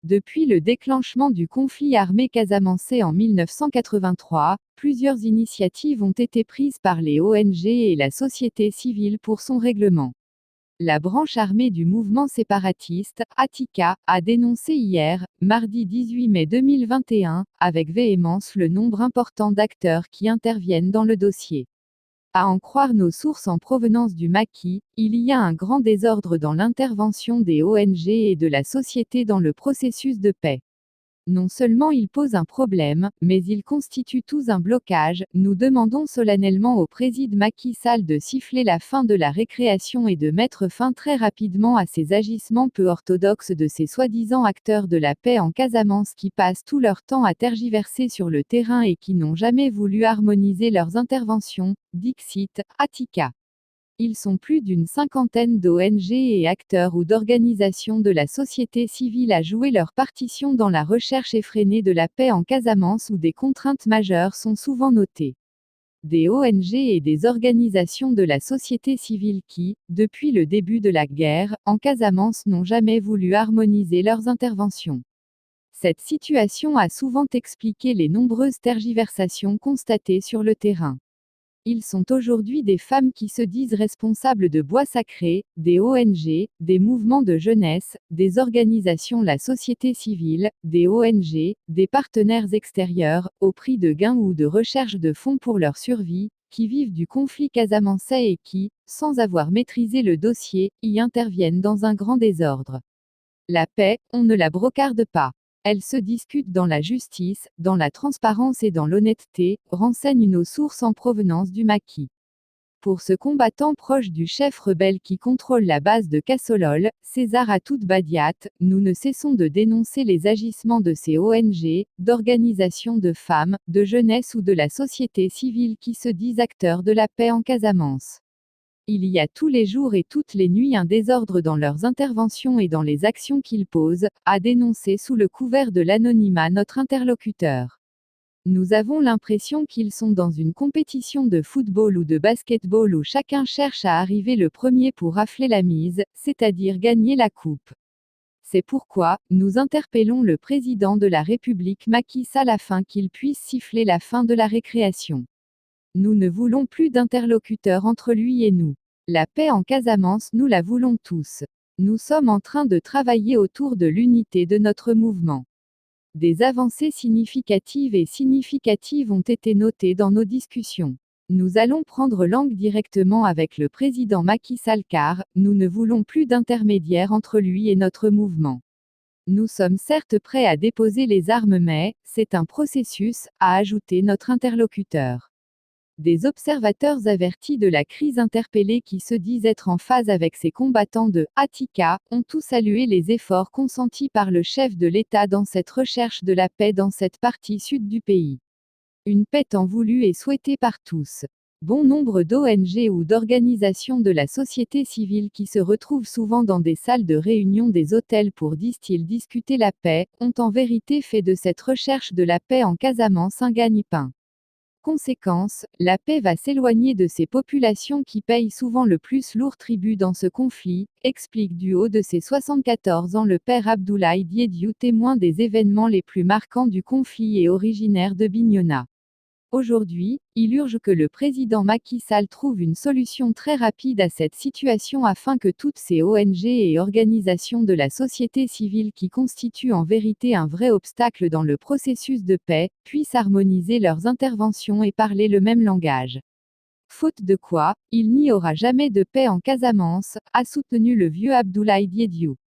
Depuis le déclenchement du conflit armé casamançais en 1983, plusieurs initiatives ont été prises par les ONG et la société civile pour son règlement. La branche armée du mouvement séparatiste, Attika, a dénoncé hier, mardi 18 mai 2021, avec véhémence le nombre important d'acteurs qui interviennent dans le dossier. À en croire nos sources en provenance du maquis, il y a un grand désordre dans l'intervention des ONG et de la société dans le processus de paix. Non seulement ils posent un problème, mais ils constituent tous un blocage. Nous demandons solennellement au président Macky Sall de siffler la fin de la récréation et de mettre fin très rapidement à ces agissements peu orthodoxes de ces soi-disant acteurs de la paix en Casamance qui passent tout leur temps à tergiverser sur le terrain et qui n'ont jamais voulu harmoniser leurs interventions. Dixit, Attika. Ils sont plus d'une cinquantaine d'ONG et acteurs ou d'organisations de la société civile à jouer leur partition dans la recherche effrénée de la paix en Casamance où des contraintes majeures sont souvent notées. Des ONG et des organisations de la société civile qui, depuis le début de la guerre, en Casamance n'ont jamais voulu harmoniser leurs interventions. Cette situation a souvent expliqué les nombreuses tergiversations constatées sur le terrain. Ils sont aujourd'hui des femmes qui se disent responsables de bois sacrés, des ONG, des mouvements de jeunesse, des organisations la société civile, des ONG, des partenaires extérieurs, au prix de gains ou de recherche de fonds pour leur survie, qui vivent du conflit casamançais et qui, sans avoir maîtrisé le dossier, y interviennent dans un grand désordre. La paix, on ne la brocarde pas. Elle se discute dans la justice, dans la transparence et dans l'honnêteté, renseignent nos sources en provenance du maquis. Pour ce combattant proche du chef rebelle qui contrôle la base de Kassolol, César Atoute Badiat, nous ne cessons de dénoncer les agissements de ces ONG, d'organisations de femmes, de jeunesse ou de la société civile qui se disent acteurs de la paix en Casamance. Il y a tous les jours et toutes les nuits un désordre dans leurs interventions et dans les actions qu'ils posent, a dénoncé sous le couvert de l'anonymat notre interlocuteur. Nous avons l'impression qu'ils sont dans une compétition de football ou de basketball où chacun cherche à arriver le premier pour rafler la mise, c'est-à-dire gagner la coupe. C'est pourquoi, nous interpellons le président de la République Macky Sall afin qu'il puisse siffler la fin de la récréation. Nous ne voulons plus d'interlocuteurs entre lui et nous. La paix en Casamance, nous la voulons tous. Nous sommes en train de travailler autour de l'unité de notre mouvement. Des avancées significatives ont été notées dans nos discussions. Nous allons prendre langue directement avec le président Macky Sall car, nous ne voulons plus d'intermédiaires entre lui et notre mouvement. Nous sommes certes prêts à déposer les armes mais, c'est un processus, a ajouté notre interlocuteur. Des observateurs avertis de la crise interpellés qui se disent être en phase avec ces combattants de Attika, ont tous salué les efforts consentis par le chef de l'État dans cette recherche de la paix dans cette partie sud du pays. Une paix tant voulue et souhaitée par tous. Bon nombre d'ONG ou d'organisations de la société civile qui se retrouvent souvent dans des salles de réunion des hôtels pour disent-ils discuter la paix, ont en vérité fait de cette recherche de la paix en Casamance un gagne-pain. Conséquence, la paix va s'éloigner de ces populations qui payent souvent le plus lourd tribut dans ce conflit, explique du haut de ses 74 ans le père Abdoulaye Diédiou, témoin des événements les plus marquants du conflit et originaire de Bignona. Aujourd'hui, il urge que le président Macky Sall trouve une solution très rapide à cette situation afin que toutes ces ONG et organisations de la société civile qui constituent en vérité un vrai obstacle dans le processus de paix, puissent harmoniser leurs interventions et parler le même langage. Faute de quoi, il n'y aura jamais de paix en Casamance, a soutenu le vieux Abdoulaye Diédiou.